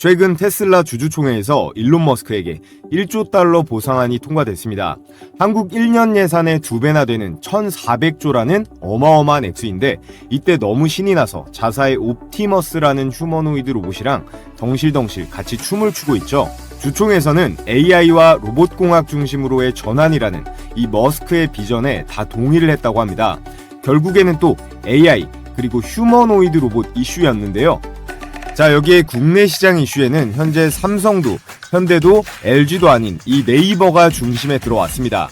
최근 테슬라 주주총회에서 일론 머스크에게 1조 달러 보상안이 통과됐습니다. 한국 1년 예산의 2배나 되는 1,400조라는 어마어마한 액수인데 이때 너무 신이 나서 자사의 옵티머스라는 휴머노이드 로봇이랑 덩실덩실 같이 춤을 추고 있죠. 주총에서는 AI와 로봇공학 중심으로의 전환이라는 이 머스크의 비전에 다 동의를 했다고 합니다. 결국에는 또 AI 그리고 휴머노이드 로봇 이슈였는데요. 자, 여기에 국내 시장 이슈에는 현재 삼성도, 현대도, LG도 아닌 이 네이버가 중심에 들어왔습니다.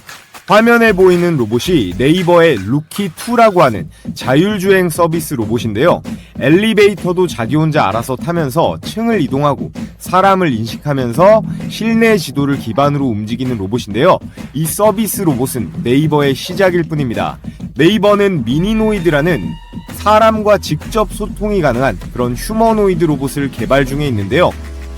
화면에 보이는 로봇이 네이버의 루키2라고 하는 자율주행 서비스 로봇인데요. 엘리베이터도 자기 혼자 알아서 타면서 층을 이동하고 사람을 인식하면서 실내 지도를 기반으로 움직이는 로봇인데요. 이 서비스 로봇은 네이버의 시작일 뿐입니다. 네이버는 미니노이드라는 사람과 직접 소통이 가능한 그런 휴머노이드 로봇을 개발 중에 있는데요.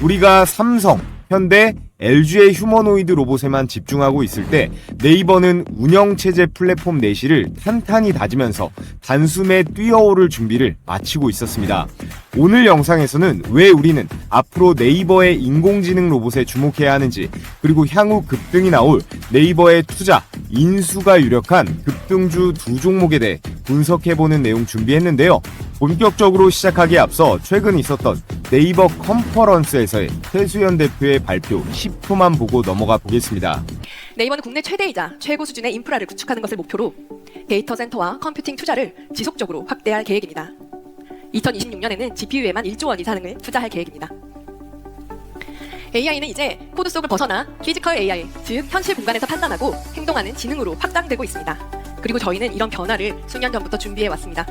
우리가 삼성, 현대, LG의 휴머노이드 로봇에만 집중하고 있을 때 네이버는 운영체제 플랫폼 내실을 탄탄히 다지면서 단숨에 뛰어오를 준비를 마치고 있었습니다. 오늘 영상에서는 왜 우리는 앞으로 네이버의 인공지능 로봇에 주목해야 하는지, 그리고 향후 급등이 나올 네이버의 투자, 인수가 유력한 급등주 두 종목에 대해 분석해보는 내용 준비했는데요. 본격적으로 시작하기에 앞서 최근 있었던 네이버 컨퍼런스에서의 최수연 대표의 발표 10초만 보고 넘어가 보겠습니다. 네이버는 국내 최대이자 최고 수준의 인프라를 구축하는 것을 목표로 데이터 센터와 컴퓨팅 투자를 지속적으로 확대할 계획입니다. 2026년에는 GPU에만 1조 원 이상을 투자할 계획입니다. AI는 이제 코드 속을 벗어나 피지컬 AI, 즉 현실 공간에서 판단하고 행동하는 지능으로 확장되고 있습니다. 그리고 저희는 이런 변화를 수년 전부터 준비해 왔습니다.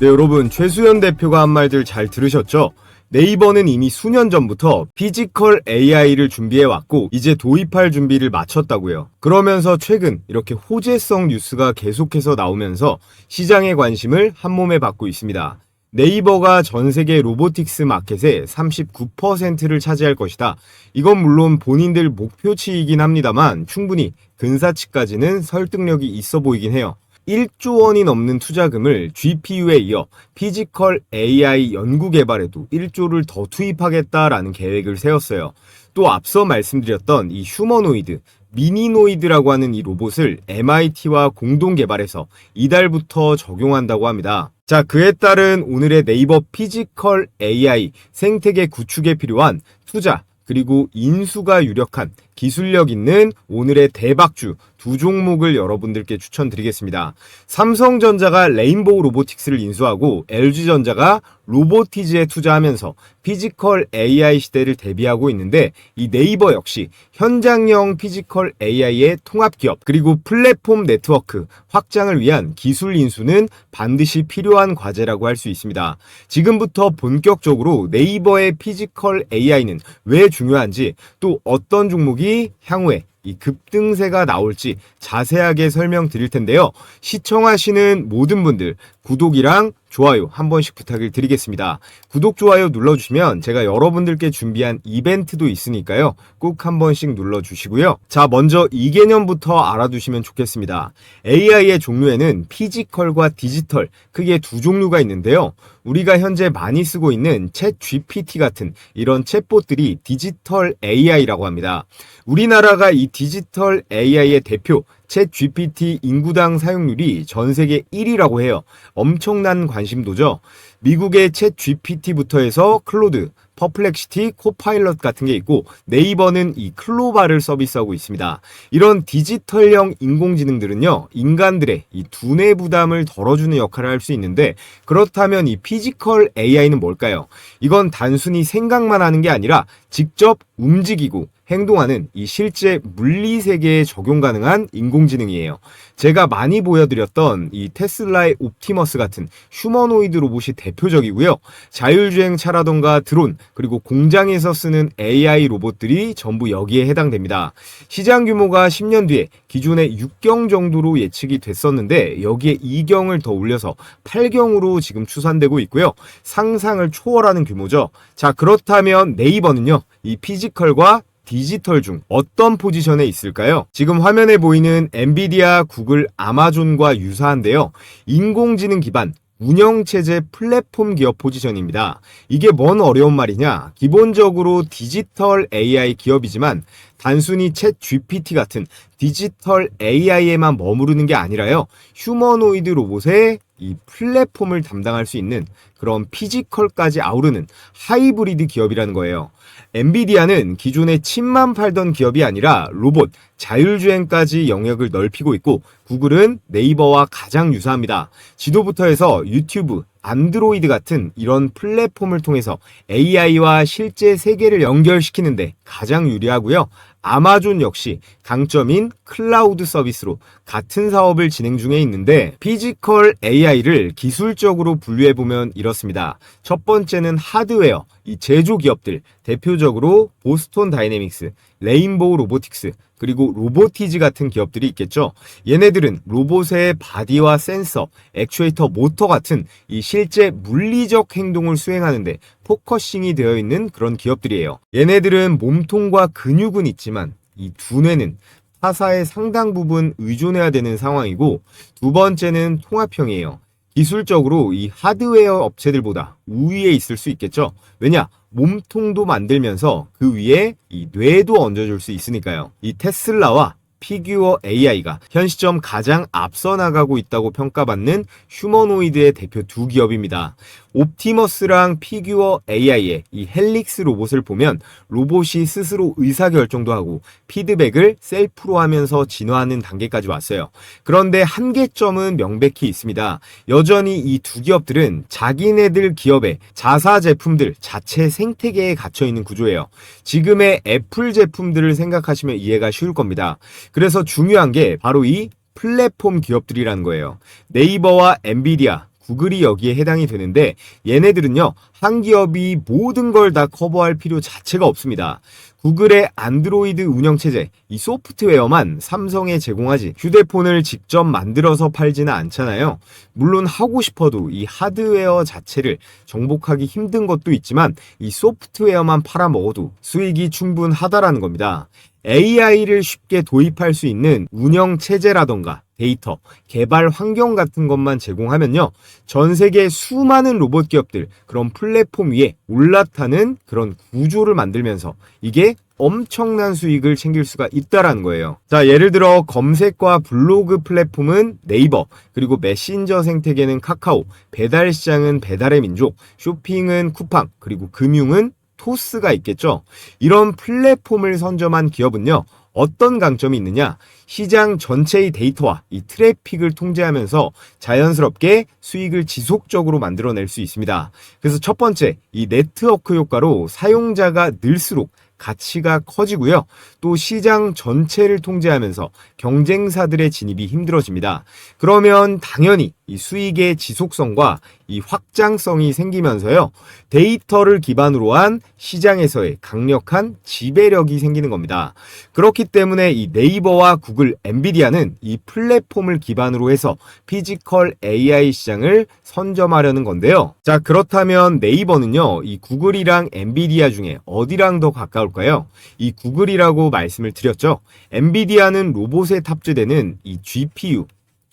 네, 여러분, 최수연 대표가 한 말들 잘 들으셨죠? 네이버는 이미 수년 전부터 피지컬 AI를 준비해왔고 이제 도입할 준비를 마쳤다고요. 그러면서 최근 이렇게 호재성 뉴스가 계속해서 나오면서 시장의 관심을 한몸에 받고 있습니다. 네이버가 전 세계 로보틱스 마켓의 39%를 차지할 것이다. 이건 물론 본인들 목표치이긴 합니다만 충분히 근사치까지는 설득력이 있어 보이긴 해요. 1조 원이 넘는 투자금을 GPU에 이어 피지컬 AI 연구 개발에도 1조를 더 투입하겠다라는 계획을 세웠어요. 또 앞서 말씀드렸던 이 휴머노이드, 미니노이드라고 하는 이 로봇을 MIT와 공동 개발해서 이달부터 적용한다고 합니다. 자, 그에 따른 오늘의 네이버 피지컬 AI 생태계 구축에 필요한 투자, 그리고 인수가 유력한 기술력 있는 오늘의 대박주 두 종목을 여러분들께 추천드리겠습니다. 삼성전자가 레인보우 로보틱스를 인수하고 LG전자가 로보티즈에 투자하면서 피지컬 AI 시대를 대비하고 있는데 이 네이버 역시 현장형 피지컬 AI의 통합기업 그리고 플랫폼 네트워크 확장을 위한 기술 인수는 반드시 필요한 과제라고 할 수 있습니다. 지금부터 본격적으로 네이버의 피지컬 AI는 왜 중요한지, 또 어떤 종목이 향후에 이 급등세가 나올지 자세하게 설명드릴 텐데요. 시청하시는 모든 분들 구독이랑 좋아요 한 번씩 부탁을 드리겠습니다. 구독, 좋아요 눌러주시면 제가 여러분들께 준비한 이벤트도 있으니까요. 꼭 한 번씩 눌러주시고요. 자, 먼저 이 개념부터 알아두시면 좋겠습니다. AI의 종류에는 피지컬과 디지털 크게 두 종류가 있는데요. 우리가 현재 많이 쓰고 있는 챗 GPT 같은 이런 챗봇들이 디지털 AI라고 합니다. 우리나라가 이 디지털 AI의 대표 챗 GPT 인구당 사용률이 전 세계 1위라고 해요. 엄청난 관심도죠. 미국의 챗 GPT부터 해서 클로드, 퍼플렉시티, 코파일럿 같은 게 있고 네이버는 이 클로바를 서비스하고 있습니다. 이런 디지털형 인공지능들은요, 인간들의 이 두뇌 부담을 덜어주는 역할을 할 수 있는데, 그렇다면 이 피지컬 AI는 뭘까요? 이건 단순히 생각만 하는 게 아니라 직접 움직이고 행동하는 이 실제 물리 세계에 적용 가능한 인공지능이에요. 제가 많이 보여드렸던 이 테슬라의 옵티머스 같은 휴머노이드 로봇이 대표적이고요. 자율주행차라던가 드론, 그리고 공장에서 쓰는 AI 로봇들이 전부 여기에 해당됩니다. 시장 규모가 10년 뒤에 기존의 6경 정도로 예측이 됐었는데 여기에 2경을 더 올려서 8경으로 지금 추산되고 있고요. 상상을 초월하는 규모죠. 자, 그렇다면 네이버는요, 이 피지컬과 디지털 중 어떤 포지션에 있을까요? 지금 화면에 보이는 엔비디아, 구글, 아마존과 유사한데요. 인공지능 기반 운영체제 플랫폼 기업 포지션입니다. 이게 뭔 어려운 말이냐? 기본적으로 디지털 AI 기업이지만 단순히 챗 GPT 같은 디지털 AI에만 머무르는 게 아니라요. 휴머노이드 로봇의 이 플랫폼을 담당할 수 있는 그런 피지컬까지 아우르는 하이브리드 기업이라는 거예요. 엔비디아는 기존에 칩만 팔던 기업이 아니라 로봇, 자율주행까지 영역을 넓히고 있고 구글은 네이버와 가장 유사합니다. 지도부터 해서 유튜브, 안드로이드 같은 이런 플랫폼을 통해서 AI와 실제 세계를 연결시키는데 가장 유리하고요. 아마존 역시 강점인 클라우드 서비스로 같은 사업을 진행 중에 있는데 피지컬 AI를 기술적으로 분류해보면 이렇습니다. 첫 번째는 하드웨어, 이 제조 기업들, 대표적으로 보스톤 다이내믹스, 레인보우 로보틱스, 그리고 로보티즈 같은 기업들이 있겠죠. 얘네들은 로봇의 바디와 센서, 액추에이터, 모터 같은 이 실제 물리적 행동을 수행하는데 포커싱이 되어 있는 그런 기업들이에요. 얘네들은 몸통과 근육은 있지만 이 두뇌는 타사의 상당 부분 의존해야 되는 상황이고, 두 번째는 통합형이에요. 기술적으로 이 하드웨어 업체들보다 우위에 있을 수 있겠죠. 왜냐? 몸통도 만들면서 그 위에 이 뇌도 얹어줄 수 있으니까요. 이 테슬라와 피규어 AI가 현 시점 가장 앞서 나가고 있다고 평가받는 휴머노이드의 대표 두 기업입니다. 옵티머스랑 피규어 AI의 이 헬릭스 로봇을 보면 로봇이 스스로 의사결정도 하고 피드백을 셀프로 하면서 진화하는 단계까지 왔어요. 그런데 한계점은 명백히 있습니다. 여전히 이 두 기업들은 자기네들 기업의 자사 제품들 자체 생태계에 갇혀있는 구조예요. 지금의 애플 제품들을 생각하시면 이해가 쉬울 겁니다. 그래서 중요한 게 바로 이 플랫폼 기업들이라는 거예요. 네이버와 엔비디아, 구글이 여기에 해당이 되는데 얘네들은요, 한 기업이 모든 걸 다 커버할 필요 자체가 없습니다. 구글의 안드로이드 운영체제, 이 소프트웨어만 삼성에 제공하지 휴대폰을 직접 만들어서 팔지는 않잖아요. 물론 하고 싶어도 이 하드웨어 자체를 정복하기 힘든 것도 있지만 이 소프트웨어만 팔아먹어도 수익이 충분하다라는 겁니다. AI를 쉽게 도입할 수 있는 운영체제라던가 데이터, 개발 환경 같은 것만 제공하면요, 전 세계 수많은 로봇 기업들, 그런 플랫폼 위에 올라타는 그런 구조를 만들면서 이게 엄청난 수익을 챙길 수가 있다라는 거예요. 자, 예를 들어 검색과 블로그 플랫폼은 네이버, 그리고 메신저 생태계는 카카오, 배달 시장은 배달의 민족, 쇼핑은 쿠팡, 그리고 금융은 토스가 있겠죠. 이런 플랫폼을 선점한 기업은요, 어떤 강점이 있느냐? 시장 전체의 데이터와 이 트래픽을 통제하면서 자연스럽게 수익을 지속적으로 만들어낼 수 있습니다. 그래서 첫 번째, 이 네트워크 효과로 사용자가 늘수록 가치가 커지고요. 또 시장 전체를 통제하면서 경쟁사들의 진입이 힘들어집니다. 그러면 당연히 이 수익의 지속성과 이 확장성이 생기면서요, 데이터를 기반으로 한 시장에서의 강력한 지배력이 생기는 겁니다. 그렇기 때문에 이 네이버와 구글, 엔비디아는 이 플랫폼을 기반으로 해서 피지컬 AI 시장을 선점하려는 건데요. 자, 그렇다면 네이버는요, 이 구글이랑 엔비디아 중에 어디랑 더 가까울까요? 이 구글이라고 말씀을 드렸죠. 엔비디아는 로봇에 탑재되는 이 GPU,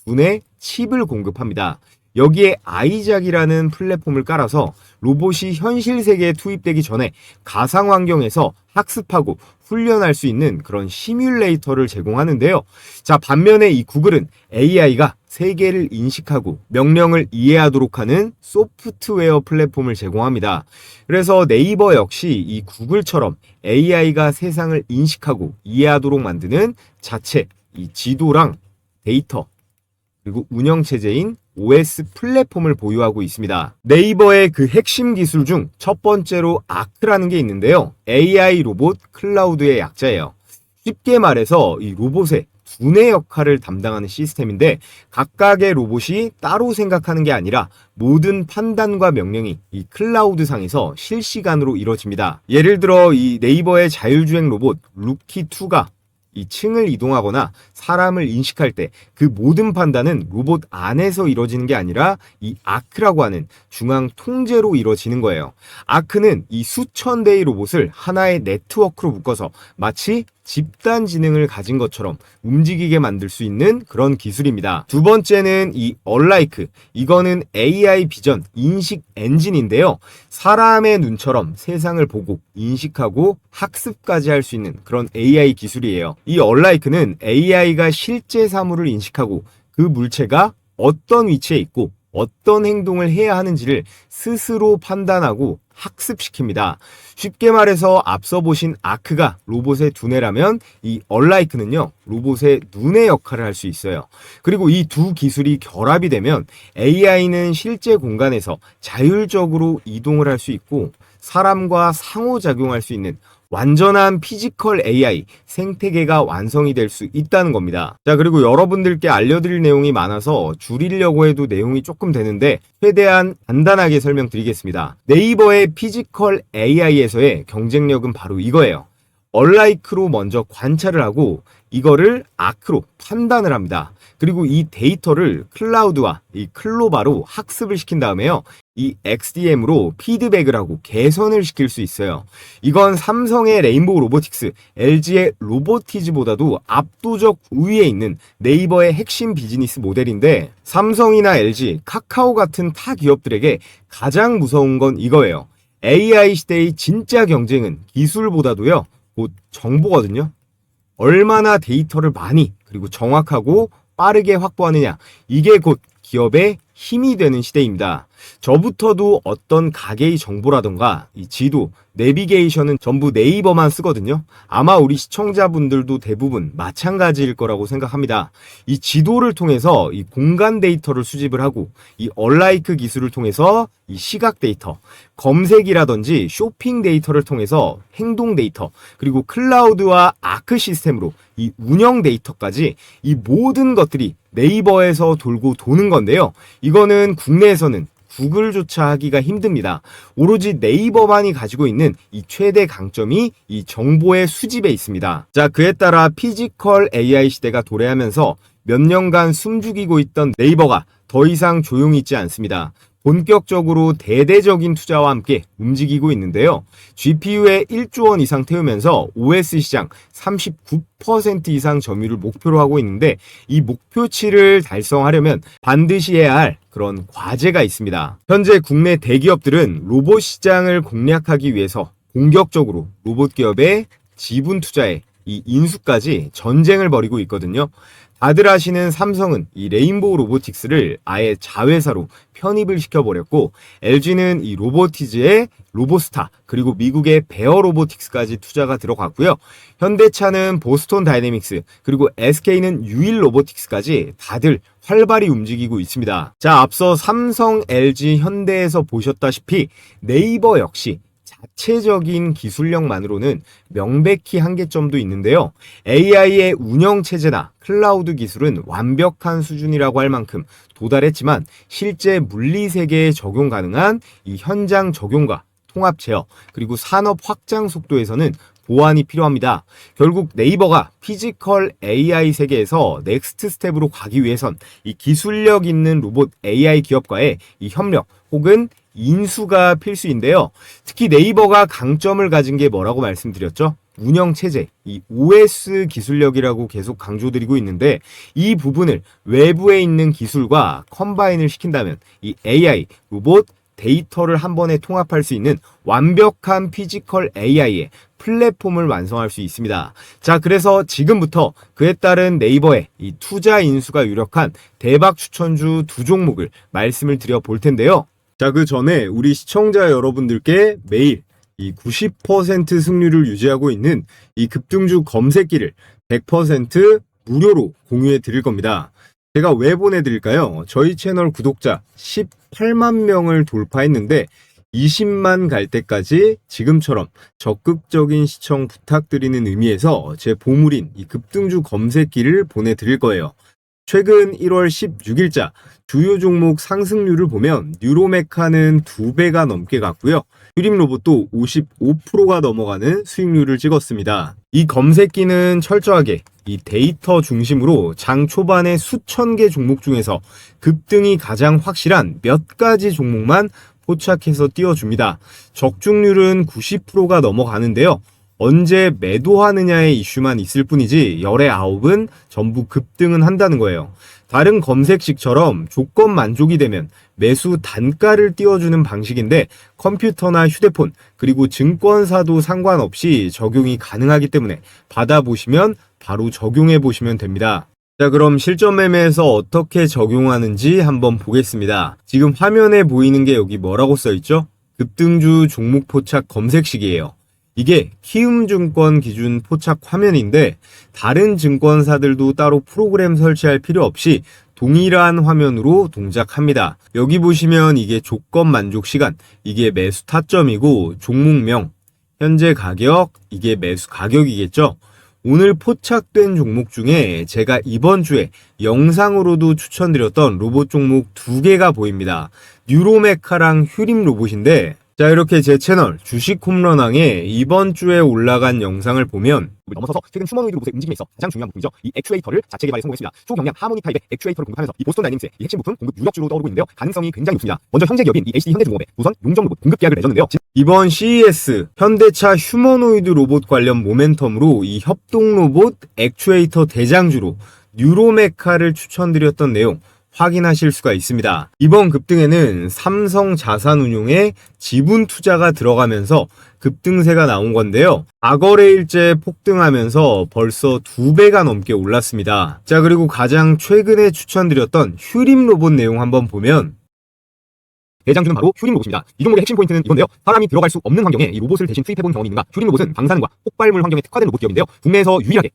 두뇌 칩을 공급합니다. 여기에 아이작이라는 플랫폼을 깔아서 로봇이 현실 세계에 투입되기 전에 가상 환경에서 학습하고 훈련할 수 있는 그런 시뮬레이터를 제공하는데요. 자, 반면에 이 구글은 AI가 세계를 인식하고 명령을 이해하도록 하는 소프트웨어 플랫폼을 제공합니다. 그래서 네이버 역시 이 구글처럼 AI가 세상을 인식하고 이해하도록 만드는 자체 이 지도랑 데이터, 그리고 운영체제인 OS 플랫폼을 보유하고 있습니다. 네이버의 그 핵심 기술 중 첫 번째로 아크라는 게 있는데요. AI 로봇 클라우드의 약자예요. 쉽게 말해서 이 로봇의 두뇌 역할을 담당하는 시스템인데 각각의 로봇이 따로 생각하는 게 아니라 모든 판단과 명령이 이 클라우드 상에서 실시간으로 이루어집니다. 예를 들어 이 네이버의 자율주행 로봇 루키2가 이 층을 이동하거나 사람을 인식할 때 그 모든 판단은 로봇 안에서 이루어지는 게 아니라 이 아크라고 하는 중앙 통제로 이루어지는 거예요. 아크는 이 수천 대의 로봇을 하나의 네트워크로 묶어서 마치 집단 지능을 가진 것처럼 움직이게 만들 수 있는 그런 기술입니다. 두 번째는 이 얼라이크. 이거는 AI 비전 인식 엔진인데요. 사람의 눈처럼 세상을 보고 인식하고 학습까지 할 수 있는 그런 AI 기술이에요. 이 얼라이크는 AI가 실제 사물을 인식하고 그 물체가 어떤 위치에 있고 어떤 행동을 해야 하는지를 스스로 판단하고 학습시킵니다. 쉽게 말해서 앞서 보신 아크가 로봇의 두뇌라면 이 얼라이크는요, 로봇의 눈의 역할을 할 수 있어요. 그리고 이 두 기술이 결합이 되면 AI는 실제 공간에서 자율적으로 이동을 할 수 있고 사람과 상호작용할 수 있는 완전한 피지컬 AI 생태계가 완성이 될 수 있다는 겁니다. 자, 그리고 여러분들께 알려드릴 내용이 많아서 줄이려고 해도 내용이 조금 되는데 최대한 간단하게 설명드리겠습니다. 네이버의 피지컬 AI에서의 경쟁력은 바로 이거예요. 얼라이크로 먼저 관찰을 하고 이거를 아크로 판단을 합니다. 그리고 이 데이터를 클라우드와 이 클로바로 학습을 시킨 다음에요. 이 XDM으로 피드백을 하고 개선을 시킬 수 있어요. 이건 삼성의 레인보우 로보틱스, LG의 로보티즈보다도 압도적 우위에 있는 네이버의 핵심 비즈니스 모델인데 삼성이나 LG, 카카오 같은 타 기업들에게 가장 무서운 건 이거예요. AI 시대의 진짜 경쟁은 기술보다도요, 곧 정보거든요. 얼마나 데이터를 많이 그리고 정확하고 빠르게 확보하느냐, 이게 곧 기업의 힘이 되는 시대입니다. 저부터도 어떤 가게의 정보라던가 이 지도, 내비게이션은 전부 네이버만 쓰거든요. 아마 우리 시청자분들도 대부분 마찬가지일 거라고 생각합니다. 이 지도를 통해서 이 공간 데이터를 수집을 하고 이 얼라이크 기술을 통해서 이 시각 데이터, 검색이라든지 쇼핑 데이터를 통해서 행동 데이터, 그리고 클라우드와 아크 시스템으로 이 운영 데이터까지 이 모든 것들이 네이버에서 돌고 도는 건데요. 이거는 국내에서는 구글조차 하기가 힘듭니다. 오로지 네이버만이 가지고 있는 이 최대 강점이 이 정보의 수집에 있습니다. 자, 그에 따라 피지컬 AI 시대가 도래하면서 몇 년간 숨죽이고 있던 네이버가 더 이상 조용히 있지 않습니다. 본격적으로 대대적인 투자와 함께 움직이고 있는데요. GPU에 1조 원 이상 태우면서 OS 시장 39% 이상 점유율을 목표로 하고 있는데 이 목표치를 달성하려면 반드시 해야 할 그런 과제가 있습니다. 현재 국내 대기업들은 로봇 시장을 공략하기 위해서 공격적으로 로봇 기업의 지분 투자에 이 인수까지 전쟁을 벌이고 있거든요. 다들 아시는 삼성은 이 레인보우 로보틱스를 아예 자회사로 편입을 시켜버렸고 LG는 이 로보티즈의 로보스타 그리고 미국의 베어 로보틱스까지 투자가 들어갔고요. 현대차는 보스톤 다이내믹스 그리고 SK는 유일 로보틱스까지 다들 활발히 움직이고 있습니다. 자, 앞서 삼성, LG, 현대에서 보셨다시피 네이버 역시 자체적인 기술력만으로는 명백히 한계점도 있는데요. AI의 운영체제나 클라우드 기술은 완벽한 수준이라고 할 만큼 도달했지만 실제 물리세계에 적용 가능한 이 현장 적용과 통합 제어 그리고 산업 확장 속도에서는 보완이 필요합니다. 결국 네이버가 피지컬 AI 세계에서 넥스트 스텝으로 가기 위해선 이 기술력 있는 로봇 AI 기업과의 이 협력 혹은 인수가 필수인데요. 특히 네이버가 강점을 가진 게 뭐라고 말씀드렸죠? 운영체제, 이 OS 기술력이라고 계속 강조드리고 있는데 이 부분을 외부에 있는 기술과 컴바인을 시킨다면 이 AI, 로봇, 데이터를 한 번에 통합할 수 있는 완벽한 피지컬 AI의 플랫폼을 완성할 수 있습니다. 자, 그래서 지금부터 그에 따른 네이버의 이 투자 인수가 유력한 대박 추천주 두 종목을 말씀을 드려 볼 텐데요. 자, 그 전에 우리 시청자 여러분들께 매일 이 90% 승률을 유지하고 있는 이 급등주 검색기를 100% 무료로 공유해 드릴 겁니다. 제가 왜 보내드릴까요? 저희 채널 구독자 18만 명을 돌파했는데 20만 갈 때까지 지금처럼 적극적인 시청 부탁드리는 의미에서 제 보물인 이 급등주 검색기를 보내드릴 거예요. 최근 1월 16일자 주요 종목 상승률을 보면 뉴로메카는 2배가 넘게 갔고요. 휴림로봇도 55%가 넘어가는 수익률을 찍었습니다. 이 검색기는 철저하게 이 데이터 중심으로 장 초반에 수천 개 종목 중에서 급등이 가장 확실한 몇 가지 종목만 포착해서 띄워줍니다. 적중률은 90%가 넘어가는데요. 언제 매도하느냐의 이슈만 있을 뿐이지 열의 9은 전부 급등은 한다는 거예요. 다른 검색식처럼 조건 만족이 되면 매수 단가를 띄워주는 방식인데 컴퓨터나 휴대폰 그리고 증권사도 상관없이 적용이 가능하기 때문에 받아보시면 바로 적용해 보시면 됩니다. 자, 그럼 실전 매매에서 어떻게 적용하는지 한번 보겠습니다. 지금 화면에 보이는 게 여기 뭐라고 써있죠? 급등주 종목 포착 검색식이에요. 이게 키움증권 기준 포착 화면인데 다른 증권사들도 따로 프로그램 설치할 필요 없이 동일한 화면으로 동작합니다. 여기 보시면 이게 조건 만족 시간, 이게 매수 타점이고 종목명, 현재 가격, 이게 매수 가격이겠죠. 오늘 포착된 종목 중에 제가 이번 주에 영상으로도 추천드렸던 로봇 종목 2개가 보입니다. 뉴로메카랑 휴림 로봇인데 자, 이렇게 제 채널 주식 홈런왕에 이번 주에 올라간 영상을 보면 넘어서서 최근 휴머노이드 로봇의 움직임에 있어 가장 중요한 부분이죠. 이 액추에이터를 자체 개발에 성공했습니다. 초경량 하모니 타입의 액추에이터를 공급하면서 이 보스턴 다이내믹스의 이 핵심 부품 공급 유력주로 떠오르고 있는데요. 가능성이 굉장히 높습니다. 먼저 현재 기업인 이 HD 현대중공업의 우선 용정 로봇 공급 계약을 맺었는데요. 이번 CES 현대차 휴머노이드 로봇 관련 모멘텀으로 이 협동 로봇 액추에이터 대장주로 뉴로메카를 추천드렸던 내용 확인하실 수가 있습니다. 이번 급등에는 삼성 자산운용의 지분 투자가 들어가면서 급등세가 나온 건데요. 과거래일째 폭등하면서 벌써 2배가 넘게 올랐습니다. 자, 그리고 가장 최근에 추천드렸던 휴림 로봇 내용 한번 보면 대장주는 바로 휴림 로봇입니다. 이 종목의 핵심 포인트는 이건데요. 사람이 들어갈 수 없는 환경에 이 로봇을 대신 투입해본 경험이 있는가? 휴림 로봇은 방사능과 폭발물 환경에 특화된 로봇 기업인데요. 국내에서 유일하게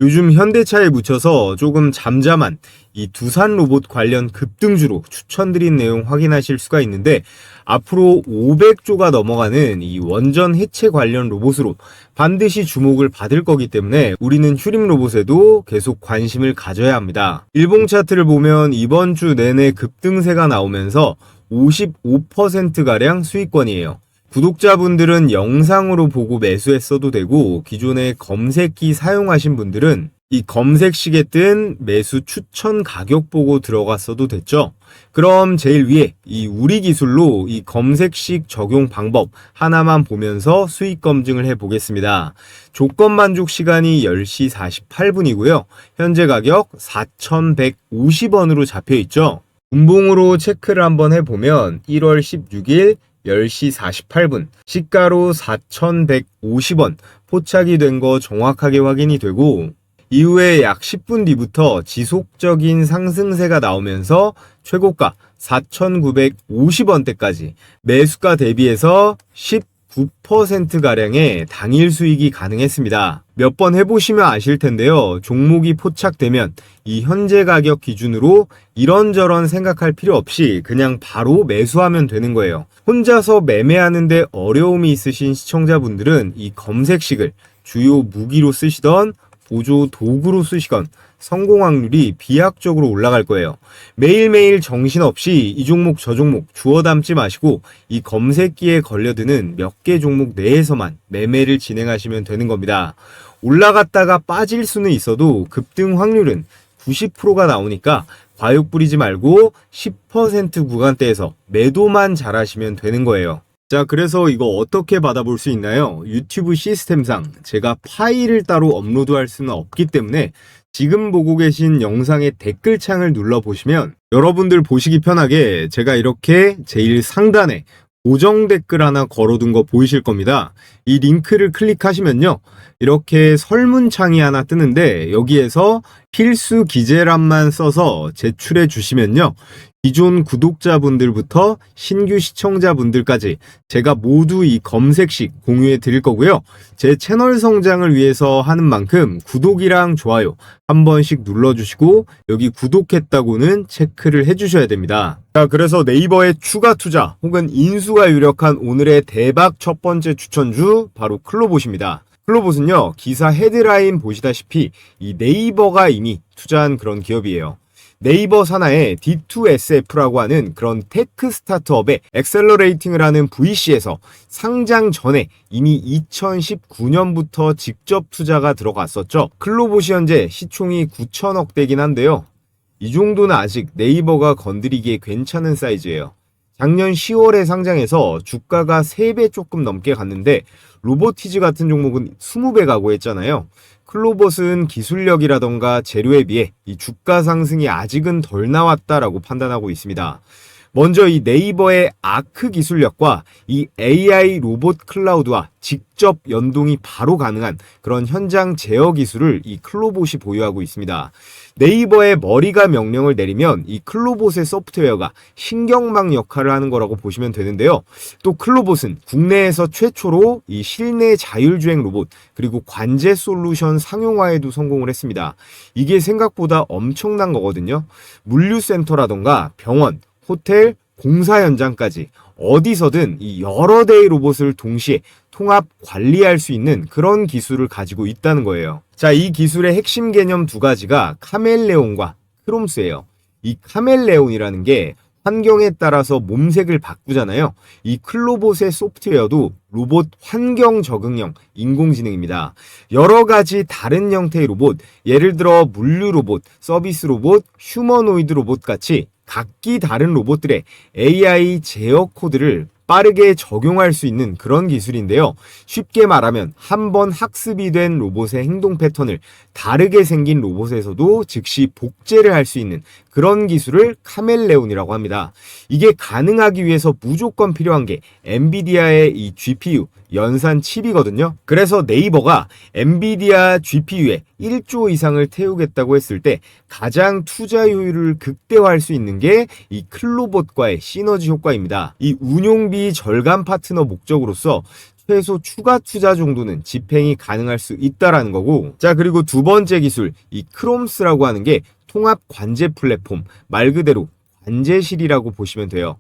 요즘 현대차에 묻혀서 조금 잠잠한 이 두산 로봇 관련 급등주로 추천드린 내용 확인하실 수가 있는데 앞으로 500조가 넘어가는 이 원전 해체 관련 로봇으로 반드시 주목을 받을 거기 때문에 우리는 휴림 로봇에도 계속 관심을 가져야 합니다. 일봉 차트를 보면 이번 주 내내 급등세가 나오면서 55%가량 수익권이에요. 구독자분들은 영상으로 보고 매수했어도 되고 기존에 검색기 사용하신 분들은 이 검색식에 뜬 매수 추천 가격 보고 들어갔어도 됐죠. 그럼 제일 위에 이 우리 기술로 이 검색식 적용 방법 하나만 보면서 수익 검증을 해보겠습니다. 조건 만족 시간이 10시 48분이고요. 현재 가격 4,150원으로 잡혀있죠. 분봉으로 체크를 한번 해보면 1월 16일 10시 48분 시가로 4,150원 포착이 된 거 정확하게 확인이 되고 이후에 약 10분 뒤부터 지속적인 상승세가 나오면서 최고가 4,950원대까지 매수가 대비해서 19%가량의 당일 수익이 가능했습니다. 몇 번 해보시면 아실 텐데요. 종목이 포착되면 이 현재 가격 기준으로 이런저런 생각할 필요 없이 그냥 바로 매수하면 되는 거예요. 혼자서 매매하는데 어려움이 있으신 시청자분들은 이 검색식을 주요 무기로 쓰시던 보조 도구로 쓰시건 성공 확률이 비약적으로 올라갈 거예요. 매일매일 정신없이 이 종목 저 종목 주워 담지 마시고 이 검색기에 걸려드는 몇 개 종목 내에서만 매매를 진행하시면 되는 겁니다. 올라갔다가 빠질 수는 있어도 급등 확률은 90%가 나오니까 과욕 부리지 말고 10% 구간대에서 매도만 잘하시면 되는 거예요. 자, 그래서 이거 어떻게 받아볼 수 있나요? 유튜브 시스템상 제가 파일을 따로 업로드할 수는 없기 때문에 지금 보고 계신 영상의 댓글창을 눌러보시면 여러분들 보시기 편하게 제가 이렇게 제일 상단에 고정 댓글 하나 걸어둔 거 보이실 겁니다. 이 링크를 클릭하시면요. 이렇게 설문창이 하나 뜨는데 여기에서 필수 기재란만 써서 제출해 주시면요. 기존 구독자분들부터 신규 시청자분들까지 제가 모두 이 검색식 공유해 드릴 거고요. 제 채널 성장을 위해서 하는 만큼 구독이랑 좋아요 한 번씩 눌러주시고 여기 구독했다고는 체크를 해주셔야 됩니다. 자, 그래서 네이버의 추가 투자 혹은 인수가 유력한 오늘의 대박 첫 번째 추천주 바로 클로봇입니다. 클로봇은요, 기사 헤드라인 보시다시피 이 네이버가 이미 투자한 그런 기업이에요. 네이버 산하의 D2SF라고 하는 그런 테크 스타트업의 엑셀러레이팅을 하는 VC에서 상장 전에 이미 2019년부터 직접 투자가 들어갔었죠. 클로봇이 현재 시총이 9천억 대긴 한데요. 이 정도는 아직 네이버가 건드리기에 괜찮은 사이즈예요. 작년 10월에 상장해서 주가가 3배 조금 넘게 갔는데 로보티즈 같은 종목은 20배 가고 했잖아요. 클로봇은 기술력이라던가 재료에 비해 이 주가 상승이 아직은 덜 나왔다라고 판단하고 있습니다. 먼저 이 네이버의 아크 기술력과 이 AI 로봇 클라우드와 직접 연동이 바로 가능한 그런 현장 제어 기술을 이 클로봇이 보유하고 있습니다. 네이버의 머리가 명령을 내리면 이 클로봇의 소프트웨어가 신경망 역할을 하는 거라고 보시면 되는데요. 또 클로봇은 국내에서 최초로 이 실내 자율주행 로봇 그리고 관제 솔루션 상용화에도 성공을 했습니다. 이게 생각보다 엄청난 거거든요. 물류센터라던가 병원, 호텔, 공사 현장까지 어디서든 이 여러 대의 로봇을 동시에 통합 관리할 수 있는 그런 기술을 가지고 있다는 거예요. 자, 이 기술의 핵심 개념 두 가지가 카멜레온과 크롬스예요. 이 카멜레온이라는 게 환경에 따라서 몸색을 바꾸잖아요. 이 클로봇의 소프트웨어도 로봇 환경 적응형 인공지능입니다. 여러 가지 다른 형태의 로봇, 예를 들어 물류 로봇, 서비스 로봇, 휴머노이드 로봇 같이 각기 다른 로봇들의 AI 제어 코드를 빠르게 적용할 수 있는 그런 기술인데요. 쉽게 말하면 한 번 학습이 된 로봇의 행동 패턴을 다르게 생긴 로봇에서도 즉시 복제를 할 수 있는 그런 기술을 카멜레온이라고 합니다. 이게 가능하기 위해서 무조건 필요한 게 엔비디아의 이 GPU, 연산 칩이거든요. 그래서 네이버가 엔비디아 GPU에 1조 이상을 태우겠다고 했을 때 가장 투자 효율을 극대화할 수 있는 게 이 클로봇과의 시너지 효과입니다. 이 운용비 절감 파트너 목적으로서 최소 추가 투자 정도는 집행이 가능할 수 있다라는 거고, 자, 그리고 두 번째 기술, 이 크롬스라고 하는 게 통합 관제 플랫폼, 말 그대로 관제실이라고 보시면 돼요.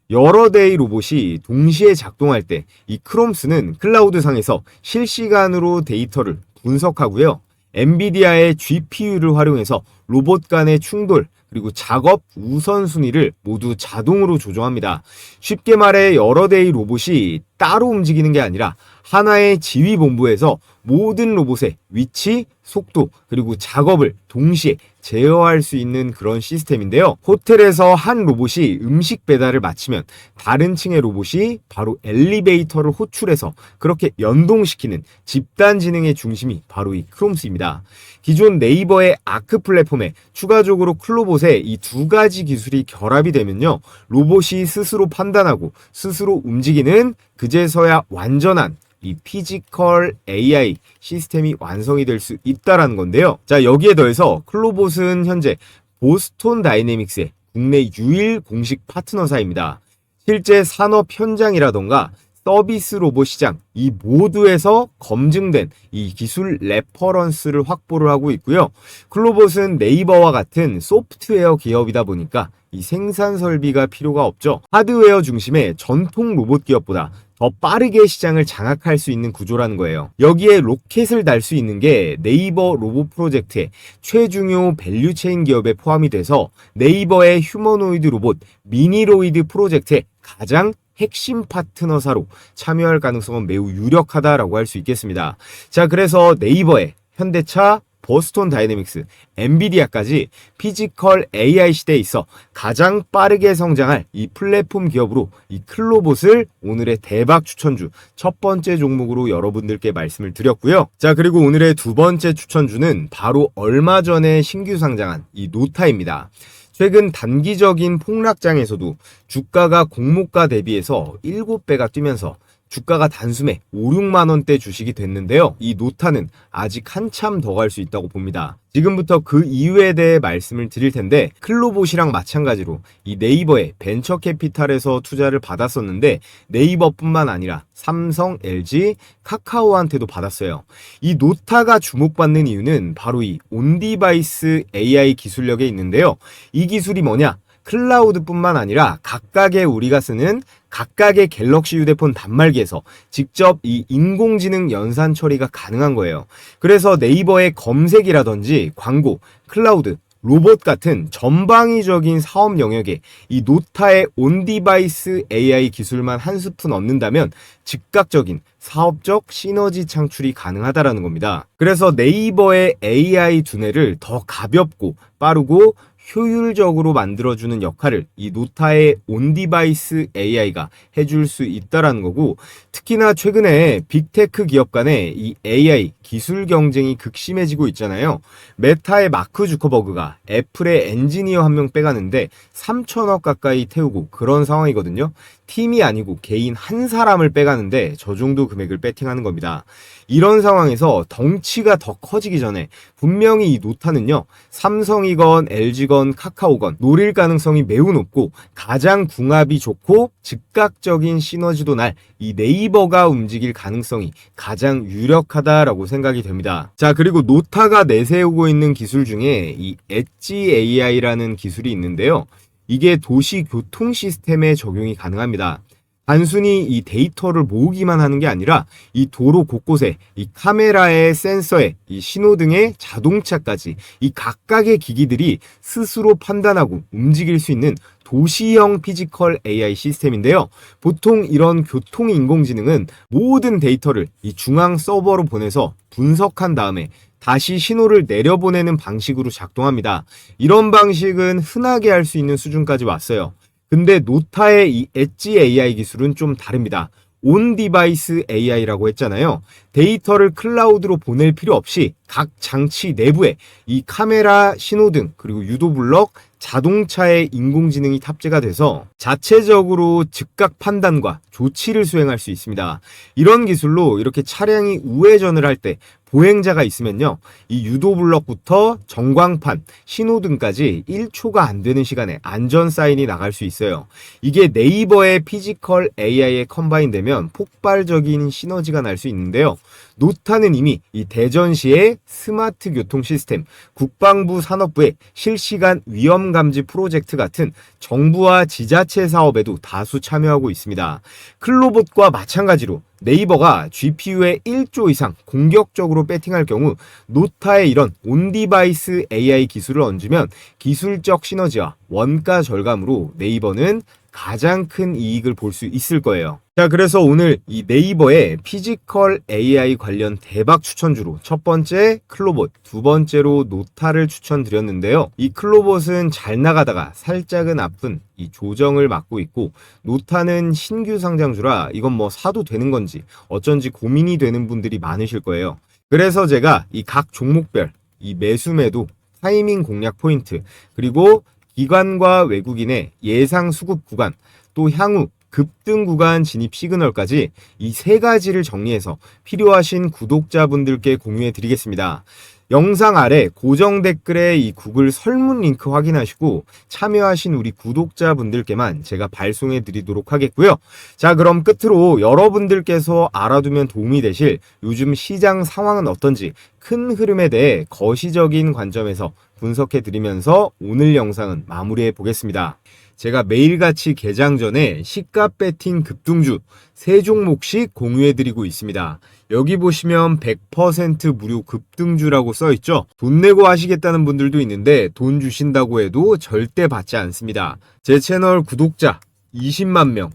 여러 대의 로봇이 동시에 작동할 때 이 크롬스는 클라우드 상에서 실시간으로 데이터를 분석하고요. 엔비디아의 GPU를 활용해서 로봇 간의 충돌, 그리고 작업 우선순위를 모두 자동으로 조정합니다. 쉽게 말해 여러 대의 로봇이 따로 움직이는 게 아니라 하나의 지휘본부에서 모든 로봇의 위치, 속도, 그리고 작업을 동시에 제어할 수 있는 그런 시스템인데요. 호텔에서 한 로봇이 음식 배달을 마치면 다른 층의 로봇이 바로 엘리베이터를 호출해서 그렇게 연동시키는 집단 지능의 중심이 바로 이 크롬스입니다. 기존 네이버의 아크 플랫폼에 추가적으로 클로봇의 이 두 가지 기술이 결합이 되면요, 로봇이 스스로 판단하고 스스로 움직이는 그제서야 완전한 이 피지컬 AI 시스템이 완성이 될 수 있다라는 건데요. 자, 여기에 더해서 클로봇은 현재 보스톤 다이내믹스의 국내 유일 공식 파트너사입니다. 실제 산업 현장이라던가 서비스 로봇 시장 이 모두에서 검증된 이 기술 레퍼런스를 확보를 하고 있고요. 클로봇은 네이버와 같은 소프트웨어 기업이다 보니까 이 생산 설비가 필요가 없죠. 하드웨어 중심의 전통 로봇 기업보다 더 빠르게 시장을 장악할 수 있는 구조라는 거예요. 여기에 로켓을 달 수 있는 게 네이버 로봇 프로젝트의 최중요 밸류체인 기업에 포함이 돼서 네이버의 휴머노이드 로봇 미니로이드 프로젝트의 가장 핵심 파트너사로 참여할 가능성은 매우 유력하다라고 할 수 있겠습니다. 자, 그래서 네이버의 현대차, 보스톤 다이내믹스, 엔비디아까지 피지컬 AI 시대에 있어 가장 빠르게 성장할 이 플랫폼 기업으로 이 클로봇을 오늘의 대박 추천주 첫 번째 종목으로 여러분들께 말씀을 드렸고요. 자, 그리고 오늘의 두 번째 추천주는 바로 얼마 전에 신규 상장한 이 노타입니다. 최근 단기적인 폭락장에서도 주가가 공모가 대비해서 7배가 뛰면서 주가가 단숨에 5, 6만 원대 주식이 됐는데요. 이 노타는 아직 한참 더 갈 수 있다고 봅니다. 지금부터 그 이유에 대해 말씀을 드릴 텐데, 클로봇이랑 마찬가지로 이 네이버의 벤처 캐피탈에서 투자를 받았었는데 네이버뿐만 아니라 삼성, LG, 카카오한테도 받았어요. 이 노타가 주목받는 이유는 바로 이 온디바이스 AI 기술력에 있는데요. 이 기술이 뭐냐? 클라우드뿐만 아니라 각각의 우리가 쓰는 각각의 갤럭시 휴대폰 단말기에서 직접 이 인공지능 연산 처리가 가능한 거예요. 그래서 네이버의 검색이라든지 광고, 클라우드, 로봇 같은 전방위적인 사업 영역에 이 노타의 온디바이스 AI 기술만 한 스푼 얻는다면 즉각적인 사업적 시너지 창출이 가능하다라는 겁니다. 그래서 네이버의 AI 두뇌를 더 가볍고 빠르고 효율적으로 만들어주는 역할을 이 노타의 온디바이스 AI가 해줄 수 있다라는 거고, 특히나 최근에 빅테크 기업 간의 이 AI 기술 경쟁이 극심해지고 있잖아요. 메타의 마크 주커버그가 애플의 엔지니어 한 명 빼가는데 3천억 가까이 태우고 그런 상황이거든요. 팀이 아니고 개인 한 사람을 빼가는데 저 정도 금액을 배팅하는 겁니다. 이런 상황에서 덩치가 더 커지기 전에 분명히 이 노타는요, 삼성이건 LG건 카카오건 노릴 가능성이 매우 높고 가장 궁합이 좋고 즉각적인 시너지도 날 이 네이버가 움직일 가능성이 가장 유력하다라고 생각이 됩니다. 자, 그리고 노타가 내세우고 있는 기술 중에 이 엣지 AI라는 기술이 있는데요. 이게 도시 교통 시스템에 적용이 가능합니다. 단순히 이 데이터를 모으기만 하는 게 아니라 이 도로 곳곳에 이 카메라에 센서에 이 신호등에 자동차까지 이 각각의 기기들이 스스로 판단하고 움직일 수 있는 도시형 피지컬 AI 시스템인데요. 보통 이런 교통 인공지능은 모든 데이터를 이 중앙 서버로 보내서 분석한 다음에 다시 신호를 내려보내는 방식으로 작동합니다. 이런 방식은 흔하게 할 수 있는 수준까지 왔어요. 근데 노타의 이 엣지 AI 기술은 좀 다릅니다. 온 디바이스 AI라고 했잖아요. 데이터를 클라우드로 보낼 필요 없이 각 장치 내부에 이 카메라, 신호등, 그리고 유도블럭, 자동차의 인공지능이 탑재가 돼서 자체적으로 즉각 판단과 조치를 수행할 수 있습니다. 이런 기술로 이렇게 차량이 우회전을 할 때 보행자가 있으면요, 이 유도블럭부터 전광판, 신호등까지 1초가 안 되는 시간에 안전 사인이 나갈 수 있어요. 이게 네이버의 피지컬 AI에 컴바인 되면 폭발적인 시너지가 날 수 있는데요. 노타는 이미 이 대전시의 스마트 교통 시스템, 국방부 산업부의 실시간 위험 감지 프로젝트 같은 정부와 지자체 사업에도 다수 참여하고 있습니다. 클로봇과 마찬가지로 네이버가 GPU에 1조 이상 공격적으로 배팅할 경우 노타의 이런 온디바이스 AI 기술을 얹으면 기술적 시너지와 원가 절감으로 네이버는 가장 큰 이익을 볼 수 있을 거예요. 자, 그래서 오늘 이 네이버의 피지컬 AI 관련 대박 추천주로 첫 번째 클로봇, 두 번째로 노타를 추천드렸는데요. 이 클로봇은 잘 나가다가 살짝은 아픈 이 조정을 맡고 있고, 노타는 신규 상장주라 이건 뭐 사도 되는 건지 어쩐지 고민이 되는 분들이 많으실 거예요. 그래서 제가 이 각 종목별 이 매수 매도 타이밍 공략 포인트, 그리고 기관과 외국인의 예상 수급 구간, 또 향후 급등 구간 진입 시그널까지 이 세 가지를 정리해서 필요하신 구독자분들께 공유해 드리겠습니다. 영상 아래 고정 댓글에 이 구글 설문 링크 확인하시고 참여하신 우리 구독자분들께만 제가 발송해 드리도록 하겠고요. 자, 그럼 끝으로 여러분들께서 알아두면 도움이 되실 요즘 시장 상황은 어떤지 큰 흐름에 대해 거시적인 관점에서 분석해 드리면서 오늘 영상은 마무리해 보겠습니다. 제가 매일같이 개장 전에 시가 배팅 급등주 3종목씩 공유해드리고 있습니다. 여기 보시면 100% 무료 급등주라고 써있죠. 돈 내고 하시겠다는 분들도 있는데 돈 주신다고 해도 절대 받지 않습니다. 제 채널 구독자 20만 명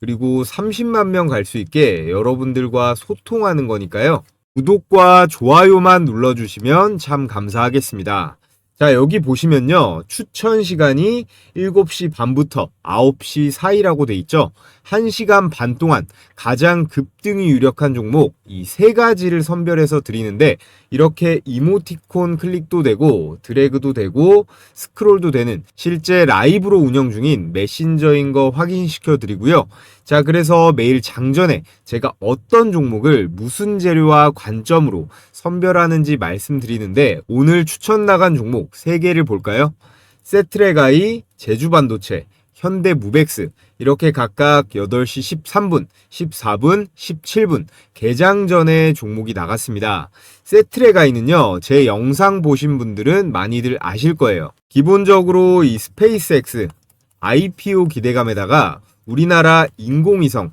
그리고 30만 명 갈 수 있게 여러분들과 소통하는 거니까요. 구독과 좋아요만 눌러주시면 참 감사하겠습니다. 자, 여기 보시면요, 추천 시간이 7시 반부터 9시 사이라고 돼 있죠. 1시간 반 동안 가장 급등이 유력한 종목 이 세 가지를 선별해서 드리는데, 이렇게 이모티콘 클릭도 되고 드래그도 되고 스크롤도 되는 실제 라이브로 운영 중인 메신저인 거 확인시켜 드리고요. 자, 그래서 매일 장전에 제가 어떤 종목을 무슨 재료와 관점으로 선별하는지 말씀드리는데, 오늘 추천 나간 종목 3개를 볼까요? 세트레가이, 제주반도체, 현대무벡스, 이렇게 각각 8시 13분, 14분, 17분 개장 전에 종목이 나갔습니다. 세트레가이는요, 제 영상 보신 분들은 많이들 아실 거예요. 기본적으로 이 스페이스X IPO 기대감에다가 우리나라 인공위성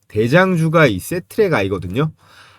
대장주가 이 세트레가이거든요.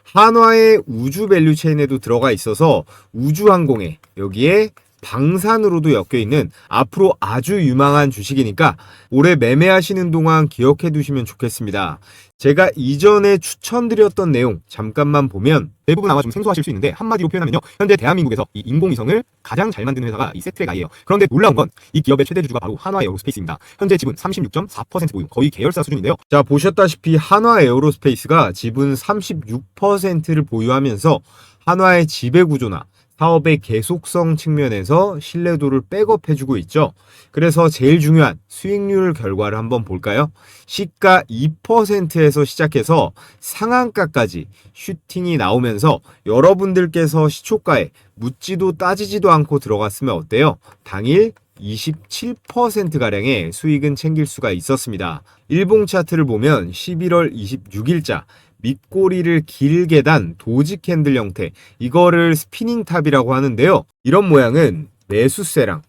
한화의 우주 밸류체인에도 들어가 있어서 우주항공에 여기에 방산으로도 엮여있는 앞으로 아주 유망한 주식이니까 올해 매매하시는 동안 기억해 두시면 좋겠습니다. 제가 이전에 추천드렸던 내용 잠깐만 보면 대부분 아마 좀 생소하실 수 있는데 한마디로 표현하면요. 현재 대한민국에서 이 인공위성을 가장 잘 만드는 회사가 이 세트랙I예요. 그런데 놀라운 건 이 기업의 최대 주주가 바로 한화에어로스페이스입니다. 현재 지분 36.4% 보유, 거의 계열사 수준인데요. 자, 보셨다시피 한화에어로스페이스가 지분 36%를 보유하면서 한화의 지배 구조나 사업의 계속성 측면에서 신뢰도를 백업해주고 있죠. 그래서 제일 중요한 수익률 결과를 한번 볼까요? 시가 2%에서 시작해서 상한가까지 슈팅이 나오면서 여러분들께서 시초가에 묻지도 따지지도 않고 들어갔으면 어때요? 당일 27%가량의 수익은 챙길 수가 있었습니다. 일봉 차트를 보면 11월 26일자 밑꼬리를 길게 단 도지 캔들 형태, 이거를 스피닝 탑이라고 하는데요. 이런 모양은 매수세랑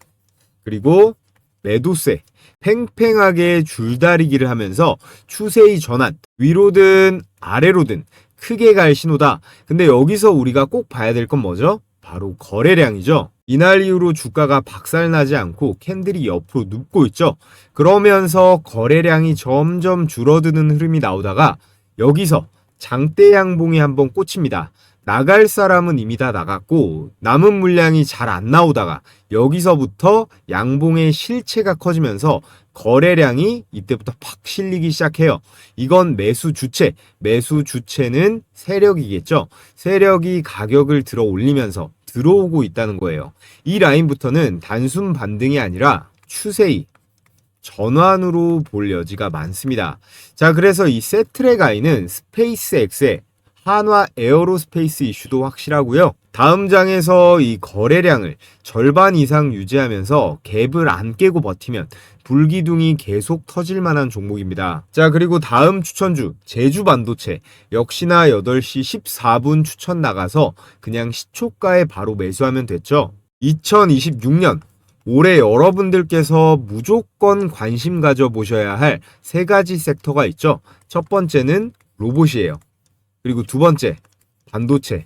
그리고 매도세, 팽팽하게 줄다리기를 하면서 추세의 전환, 위로든 아래로든 크게 갈 신호다. 근데 여기서 우리가 꼭 봐야 될 건 뭐죠? 바로 거래량이죠. 이날 이후로 주가가 박살나지 않고 캔들이 옆으로 눕고 있죠. 그러면서 거래량이 점점 줄어드는 흐름이 나오다가 여기서 장대 양봉이 한번 꽂힙니다. 나갈 사람은 이미 다 나갔고 남은 물량이 잘 안 나오다가 여기서부터 양봉의 실체가 커지면서 거래량이 이때부터 팍 실리기 시작해요. 이건 매수 주체는 세력이겠죠. 세력이 가격을 들어 올리면서 들어오고 있다는 거예요. 이 라인부터는 단순 반등이 아니라 추세의 전환으로 볼 여지가 많습니다. 자, 그래서 이 세트랙I는 스페이스X의 한화 에어로스페이스 이슈도 확실하고요. 다음 장에서 이 거래량을 절반 이상 유지하면서 갭을 안 깨고 버티면 불기둥이 계속 터질 만한 종목입니다. 자, 그리고 다음 추천주 제주반도체 역시나 8시 14분 추천 나가서 그냥 시초가에 바로 매수하면 됐죠. 2026년 올해 여러분들께서 무조건 관심 가져보셔야 할 세 가지 섹터가 있죠. 첫 번째는 로봇이에요. 그리고 두 번째, 반도체.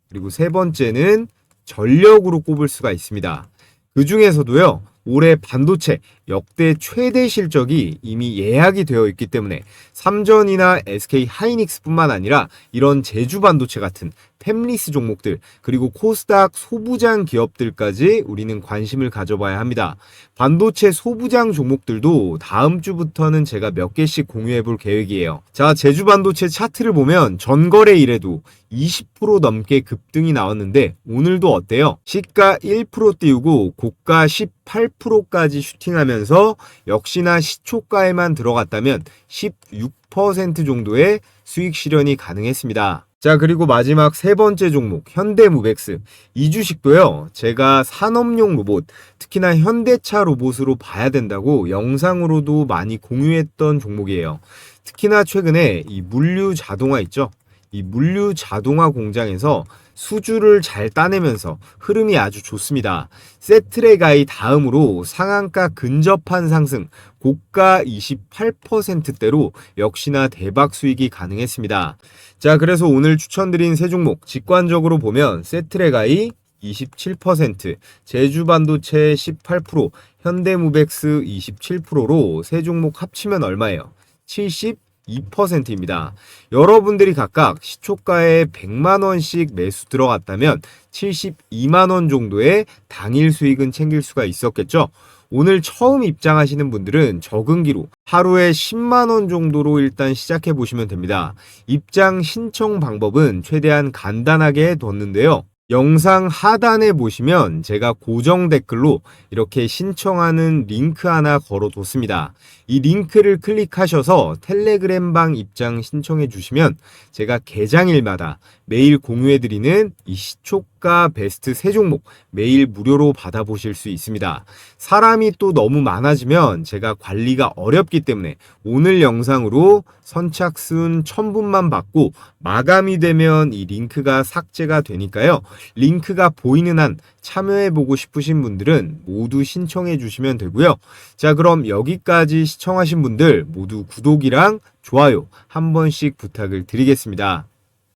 그리고 세 번째는 전력으로 꼽을 수가 있습니다. 그 중에서도요, 올해 반도체 역대 최대 실적이 이미 예약이 되어 있기 때문에 삼전이나 SK 하이닉스뿐만 아니라 이런 제주 반도체 같은 팹리스 종목들 그리고 코스닥 소부장 기업들까지 우리는 관심을 가져봐야 합니다. 반도체 소부장 종목들도 다음 주부터는 제가 몇 개씩 공유해 볼 계획이에요. 자, 제주 반도체 차트를 보면 전거래일에도 20% 넘게 급등이 나왔는데 오늘도 어때요? 시가 1% 띄우고 고가 18%까지 슈팅하면서 역시나 시초가에만 들어갔다면 16% 정도의 수익 실현이 가능했습니다. 자, 그리고 마지막 세 번째 종목 현대무벡스, 이 주식도요 제가 산업용 로봇, 특히나 현대차 로봇으로 봐야 된다고 영상으로도 많이 공유했던 종목이에요. 특히나 최근에 이 물류 자동화 있죠, 이 물류 자동화 공장에서 수주를 잘 따내면서 흐름이 아주 좋습니다. 세트랙I 다음으로 상한가 근접한 상승, 고가 28%대로 역시나 대박 수익이 가능했습니다. 자, 그래서 오늘 추천드린 세 종목 직관적으로 보면 세트랙I 27%, 제주반도체 18%, 현대무벡스 27%로 세 종목 합치면 얼마예요? 72%입니다. 여러분들이 각각 시초가에 100만원씩 매수 들어갔다면 72만원 정도의 당일 수익은 챙길 수가 있었겠죠. 오늘 처음 입장하시는 분들은 적응기로 하루에 10만원 정도로 일단 시작해 보시면 됩니다. 입장 신청 방법은 최대한 간단하게 뒀는데요. 영상 하단에 보시면 제가 고정 댓글로 이렇게 신청하는 링크 하나 걸어뒀습니다. 이 링크를 클릭하셔서 텔레그램방 입장 신청해 주시면 제가 개장일마다 매일 공유해드리는 이 시초가 베스트 세 종목 매일 무료로 받아보실 수 있습니다. 사람이 또 너무 많아지면 제가 관리가 어렵기 때문에 오늘 영상으로 선착순 1000분만 받고 마감이 되면 이 링크가 삭제가 되니까요. 링크가 보이는 한 참여해보고 싶으신 분들은 모두 신청해 주시면 되고요. 자, 그럼 여기까지 시청하신 분들 모두 구독이랑 좋아요 한 번씩 부탁을 드리겠습니다.